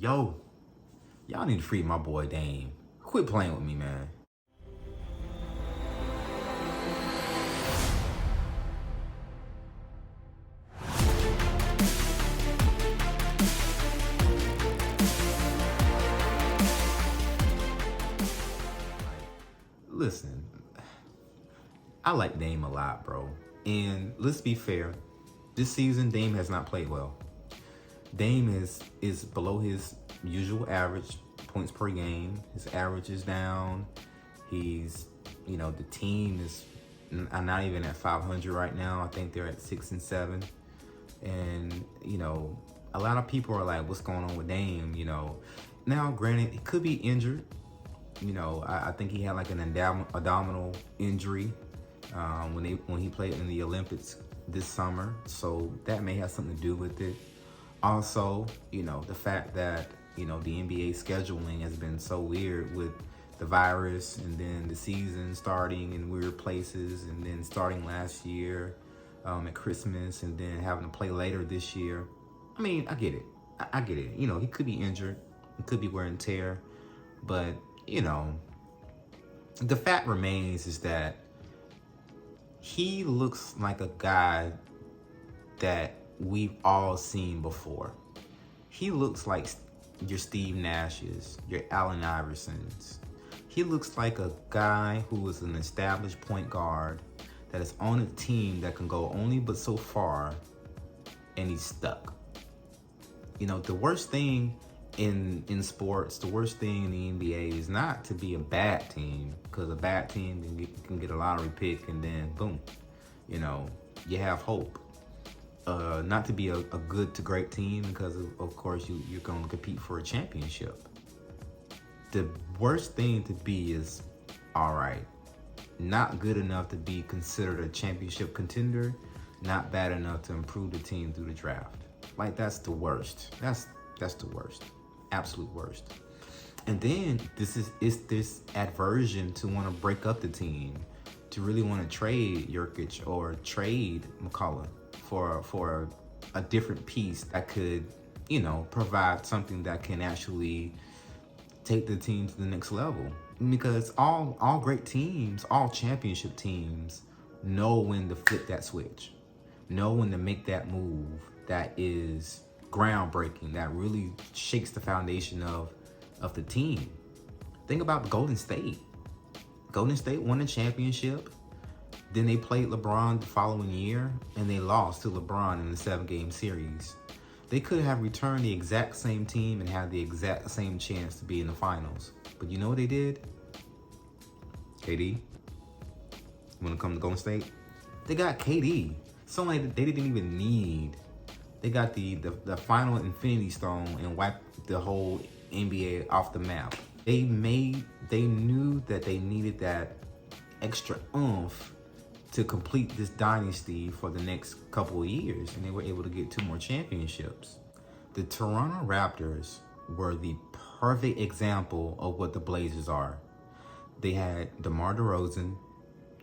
Yo, y'all need to free my boy Dame. Quit playing with me, man. Listen, I like Dame a lot, bro. And let's be fair, this season Dame has not played well. Dame is below his usual average points per game. His average is down. He's, the team is not even at 500 right now. I think they're at 6 and 7. And, a lot of people are like, what's going on with Dame? Now, granted, he could be injured. I think he had like an abdominal injury when he played in the Olympics this summer. So that may have something to do with it. Also, the fact that, the NBA scheduling has been so weird with the virus and then the season starting in weird places and then starting last year at Christmas and then having to play later this year. I mean, I get it. I get it. He could be injured. He could be wear and tear. But, the fact remains is that he looks like a guy that we've all seen before. He looks like your Steve Nashes, your Allen Iversons. He looks like a guy who is an established point guard that is on a team that can go only but so far, and he's stuck. The worst thing in sports, the worst thing in the NBA is not to be a bad team, because a bad team can get a lottery pick and then boom, you have hope. Not to be a good to great team, because of course you're going to compete for a championship. The worst thing to be is, all right, not good enough to be considered a championship contender, not bad enough to improve the team through the draft. Like, that's the worst. That's the worst. Absolute worst. And then it's this aversion to want to break up the team, to really want to trade Jokic or trade McCollum for a different piece that could, provide something that can actually take the team to the next level. Because all great teams, all championship teams know when to flip that switch, know when to make that move that is groundbreaking, that really shakes the foundation of the team. Think about Golden State. Golden State won the championship. Then they played LeBron the following year, and they lost to LeBron in the 7-game series. They could have returned the exact same team and had the exact same chance to be in the finals. But you know what they did? KD. When it comes to Golden State, they got KD. So they didn't even need. They got the final Infinity Stone and wiped the whole NBA off the map. They knew that they needed that extra oomph to complete this dynasty for the next couple of years, and they were able to get 2 more championships. The Toronto Raptors were the perfect example of what the Blazers are. They had DeMar DeRozan,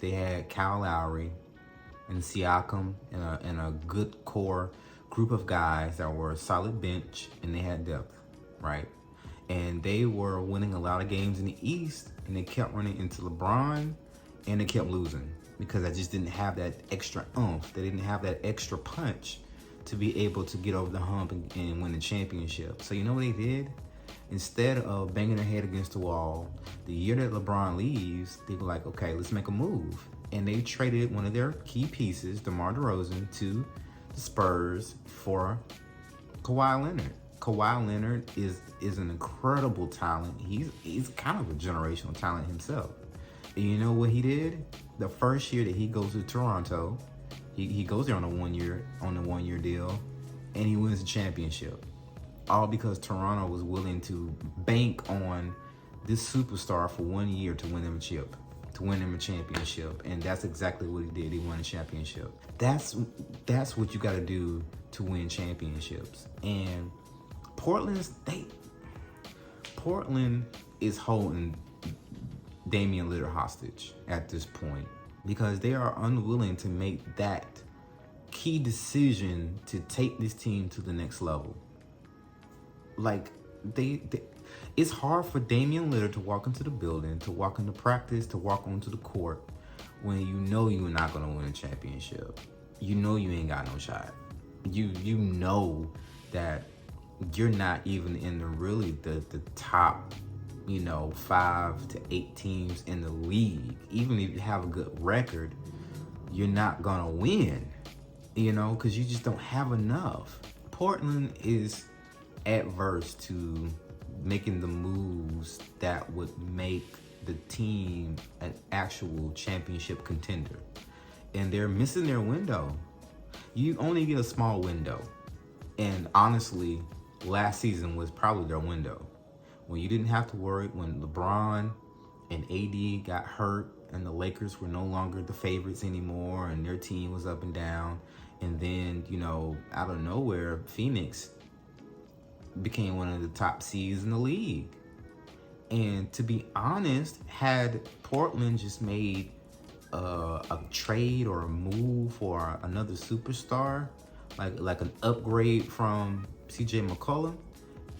they had Kyle Lowry, and Siakam, and a good core group of guys that were a solid bench, and they had depth, right? And they were winning a lot of games in the East, and they kept running into LeBron, and they kept losing because I just didn't have that extra oomph. They didn't have that extra punch to be able to get over the hump and win the championship. So you know what they did? Instead of banging their head against the wall, the year that LeBron leaves, they were like, okay, let's make a move. And they traded one of their key pieces, DeMar DeRozan, to the Spurs for Kawhi Leonard. Kawhi Leonard is an incredible talent. He's kind of a generational talent himself. And you know what he did? The first year that he goes to Toronto, he goes there on a one year deal, and he wins the championship. All because Toronto was willing to bank on this superstar for 1 year to win them a chip, to win them a championship. And that's exactly what he did. He won a championship. That's what you got to do to win championships. And Portland is holding Damian Lillard hostage at this point because they are unwilling to make that key decision to take this team to the next level. Like, they it's hard for Damian Lillard to walk into the building, to walk into practice, to walk onto the court when you know you're not gonna win a championship. You know you ain't got no shot. You know that you're not even in the top, 5 to 8 teams in the league. Even if you have a good record, you're not gonna win, because you just don't have enough. Portland is adverse to making the moves that would make the team an actual championship contender. And they're missing their window. You only get a small window. And honestly, last season was probably their window. When you didn't have to worry, when LeBron and AD got hurt and the Lakers were no longer the favorites anymore and their team was up and down. And then, out of nowhere, Phoenix became one of the top seeds in the league. And to be honest, had Portland just made a trade or a move for another superstar, like an upgrade from CJ McCollum,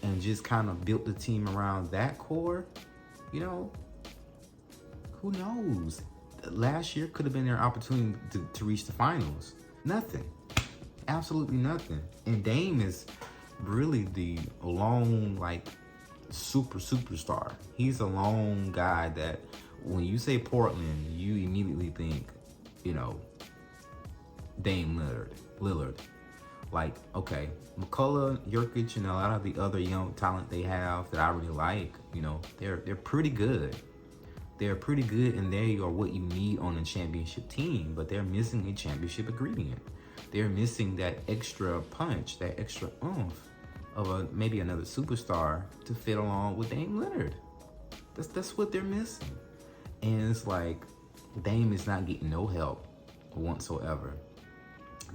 and just kind of built the team around that core, who knows? Last year could have been their opportunity to reach the finals. Nothing. Absolutely nothing. And Dame is really the lone, superstar. He's a lone guy that when you say Portland, you immediately think, Dame Lillard. Okay, McCullough, Jokic, and a lot of the other young talent they have that I really like, they're pretty good. They're pretty good, and they are what you need on a championship team, but they're missing a championship ingredient. They're missing that extra punch, that extra oomph of maybe another superstar to fit along with Dame Lillard. That's what they're missing. And it's like Dame is not getting no help whatsoever.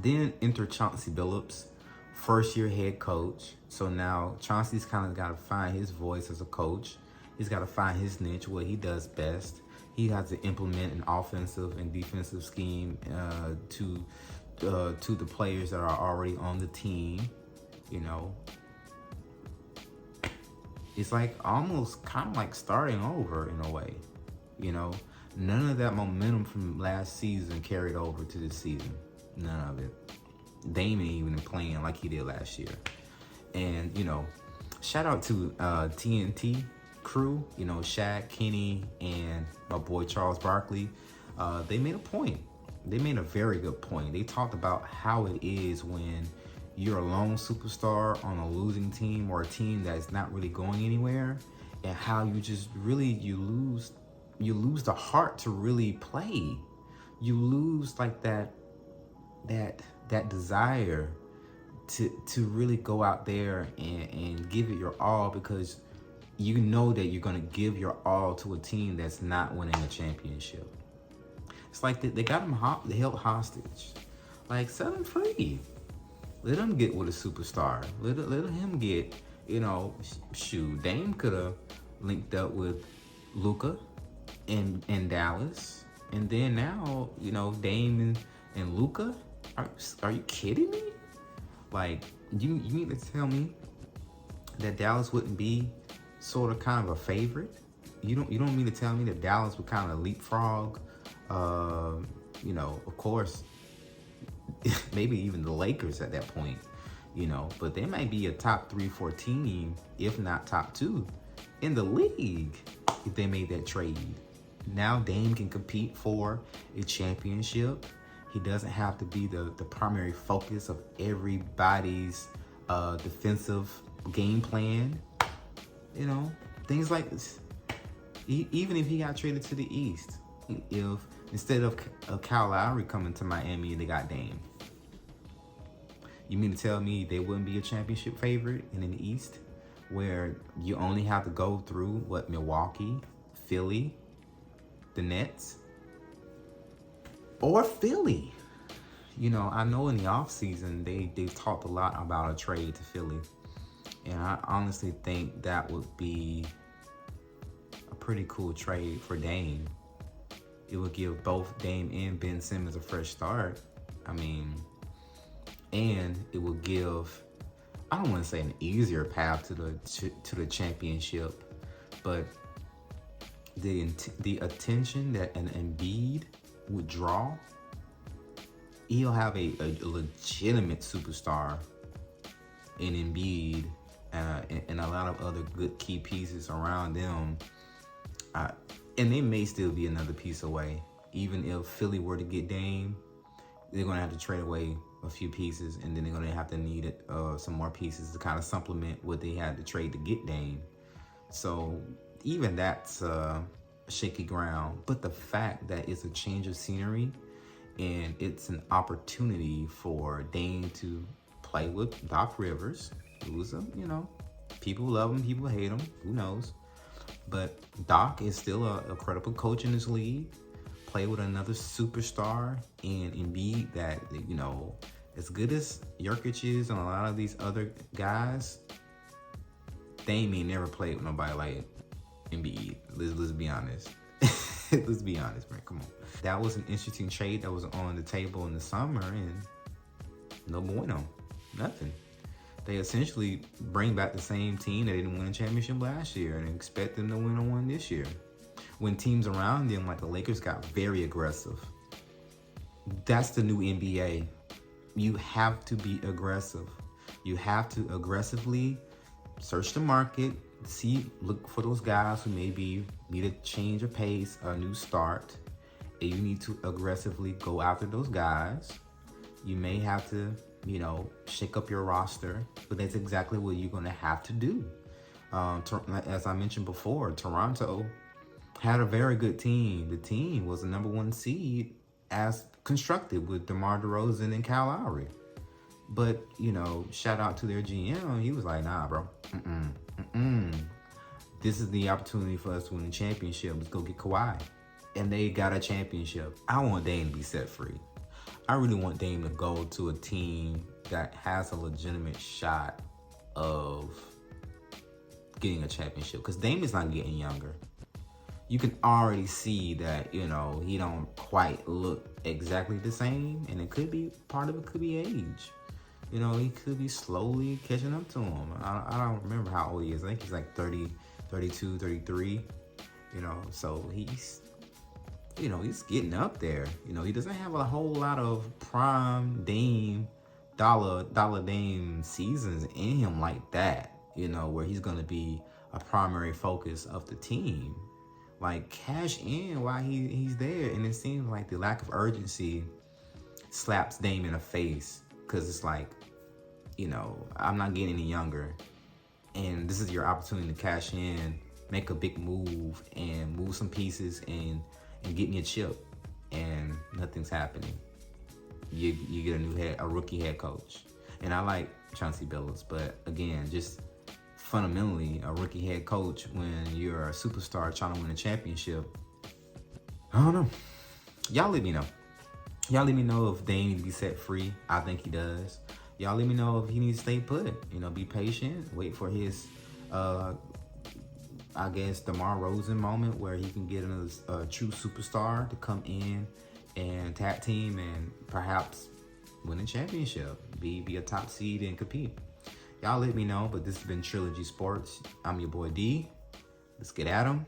Then enter Chauncey Billups, first-year head coach. So now Chauncey's kind of got to find his voice as a coach. He's got to find his niche, what he does best. He has to implement an offensive and defensive scheme to the players that are already on the team. It's almost kind of like starting over in a way. None of that momentum from last season carried over to this season. None of it. Dame ain't even playing like he did last year. And, shout out to TNT crew, Shaq, Kenny, and my boy Charles Barkley. They made a point. They made a very good point. They talked about how it is when you're a lone superstar on a losing team or a team that's not really going anywhere, and how you just really, you lose the heart to really play. You lose that desire to really go out there and give it your all, because you know that you're going to give your all to a team that's not winning a championship. It's like they got him held hostage. Set him free. Let him get with a superstar. Let him get, Dame could have linked up with Luka in Dallas. And then now, Dame and Luka, are you kidding me? You mean to tell me that Dallas wouldn't be sort of kind of a favorite? You don't mean to tell me that Dallas would kind of leapfrog, of course, maybe even the Lakers at that point, but they might be a top 3-4 team, if not top 2 in the league if they made that trade. Now Dame can compete for a championship. He doesn't have to be the primary focus of everybody's defensive game plan. Things like this. Even if he got traded to the East, if instead of Kyle Lowry coming to Miami, they got Dame. You mean to tell me they wouldn't be a championship favorite in the East, where you only have to go through Milwaukee, Philly, the Nets, or Philly? I know in the offseason they've talked a lot about a trade to Philly, and I honestly think that would be a pretty cool trade for Dame. It would give both Dame and Ben Simmons a fresh start. And it will give I don't want to say an easier path to the championship, but the attention that an Embiid would draw, he'll have a legitimate superstar in Embiid and a lot of other good key pieces around them. And they may still be another piece away. Even if Philly were to get Dame, they're going to have to trade away a few pieces, and then they're going to have to need some more pieces to kind of supplement what they had to trade to get Dame. So even that's shaky ground. But the fact that it's a change of scenery and it's an opportunity for Dame to play with Doc Rivers, who's people love him, people hate him, who knows? But Doc is still a credible coach in this league. Play with another superstar in Embiid that, as good as Jokic is and a lot of these other guys, Dame ain't never played with nobody like Embiid. Let's be honest. Let's be honest, man. Come on. That was an interesting trade that was on the table in the summer, and no bueno. Nothing. They essentially bring back the same team that didn't win a championship last year and expect them to win one this year. When teams around them, like the Lakers, got very aggressive. That's the new NBA. You have to be aggressive. You have to aggressively search the market, look for those guys who maybe need a change of pace, a new start, and you need to aggressively go after those guys. You may have to, shake up your roster, but that's exactly what you're going to have to do. As I mentioned before, Toronto had a very good team. The team was the number 1 seed as constructed with DeMar DeRozan and Kyle Lowry. But, shout out to their GM. He was like, nah, bro. This is the opportunity for us to win a championship. Let's go get Kawhi. And they got a championship. I want Dame to be set free. I really want Dame to go to a team that has a legitimate shot of getting a championship. Because Dame is not getting younger. You can already see that, he don't quite look exactly the same. And it could be, part of it could be age. He could be slowly catching up to him. I don't remember how old he is. I think he's like 30, 32, 33. So he's getting up there. He doesn't have a whole lot of prime Dame, Dolla Dame seasons in him like that, where he's going to be a primary focus of the team. Like, cash in while he's there. And it seems like the lack of urgency slaps Dame in the face, because it's like, I'm not getting any younger. And this is your opportunity to cash in, make a big move, and move some pieces and get me a chip. And nothing's happening. You get a rookie head coach. And I like Chauncey Billups, but again, just fundamentally a rookie head coach when you're a superstar trying to win a championship. I don't know. Y'all let me know. Y'all let me know if Dame needs to be set free. I think he does. Y'all let me know if he needs to stay put. Be patient. Wait for his, DeMar DeRozan moment where he can get a true superstar to come in and tag team and perhaps win a championship. Be a top seed and compete. Y'all let me know, but this has been Trilogy Sports. I'm your boy D. Let's get at 'em.